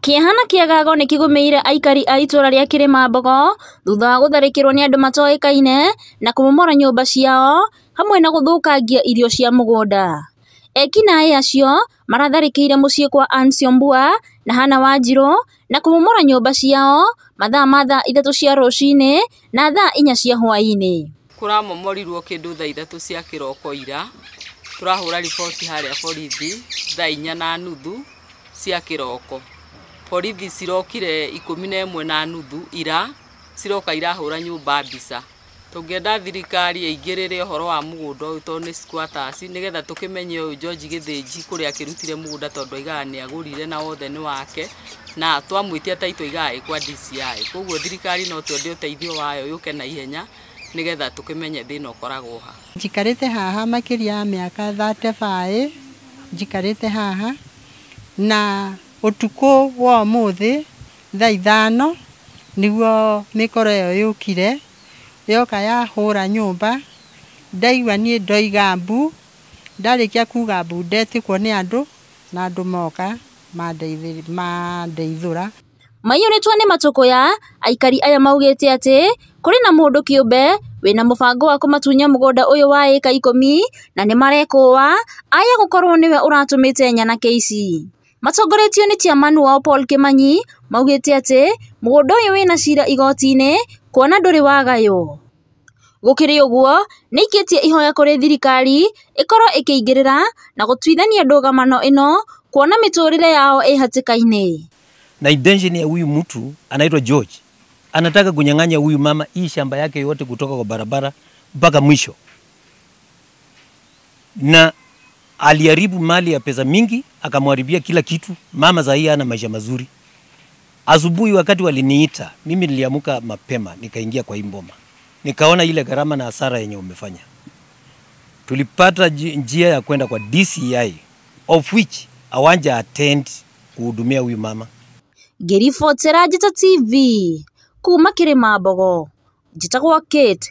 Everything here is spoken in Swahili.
Kĩeha kĩagago nĩ kĩgũmĩire aikari a itũra rĩa Kĩrĩmambogo thutha wa gũtharĩkĩrwo nĩ andũ matoĩkaine na kũmomora nyũmba ciao hamwe na gũthũkangia irio cia mũgũnda. Ekinaĩ acio maratharĩkĩire mũciĩ kwa Ann Siombua na Hannah Wanjiru na kũmomora nyũmba ciao mathaa ma thaa 3 cia rũcinĩ na thaa 4 cia hwaĩ-inĩ. Kũramomorirwo kĩndũ thaa 3 cia kĩroko ira. Turahũra riboti harĩa borithi thaa 4:30 cia kĩroko. Borithi cirokire 11:30 ira, ciroka irahũra nyũmba mbica. Tũngĩenda thirikari ĩingĩrĩre ũhoro wa mũgũnda ũyũ tondũ nĩ squatters nĩgetha tũkĩmenye ũyũ George Gĩthĩnji kũrĩa akĩrutire mũgũnda tondũ aigaga nĩ agũrire na wothe nĩ wake na twamwĩtia taito aigaga kwa DCI. Koguo thirikari no twende ũteithio wayo yũke na ihenya nĩgetha tũkĩmenye thĩna ũkoragwo ha. Njikarĩte haha makĩria ya mĩaka 35 njikarĩte haha na ũtukũ wa ũmũthĩ thaa 5 nĩguo mĩkora ĩyo yũkire yoka yahũra nyũmba. Ndaigua niĩ ndoiga mbu, ndarĩkia kuga mbu ndetikwo nĩ andũ na andũ moka mandeithũra. Maiyũrĩtwo nĩ matũkũya, aikari aya maugĩte atĩ kũrĩ na mũndũ kĩũmbe wĩna mũbango wa kũmatunya mũgũnda ũyũ wa ĩka 10 na nĩ marekũwa aya gũkorwo nĩwe ũratũmĩte nyanake ici. Matongoretio nĩ chairman wao Paul Kĩmanyi maugĩte atĩ mũgũnda ũyũ wĩna cira igoti-inĩ kuona ndũrĩ wagayo. Gũkĩrĩ ũguo nĩ ikĩtie ihoya kũrĩ thirikari ĩkorwo ĩkĩingĩrĩra na gũtuithania ndũgamano ĩno kuona mĩtũrĩre yao ĩ hatĩka-inĩ. Na intention ya huyu mtu anaitwa George anataka kunyang'anya huyu mama hii shamba yake yote kutoka kwa barabara mpaka mwisho, na aliharibu mali ya pesa mingi akamharibia kila kitu. Mama za hii ana maisha mazuri. Asubuhi wakati waliniita mimi niliamuka mapema nikaingia kwa imboma, nikaona ile gharama na hasara yenye umefanya. Tulipata njia ya kwenda kwa DCI of which awanja attend kuhudumia huyu mama. Ngĩribotera Njata TV kuma Kĩrĩmambogo, njĩtagwo Kate.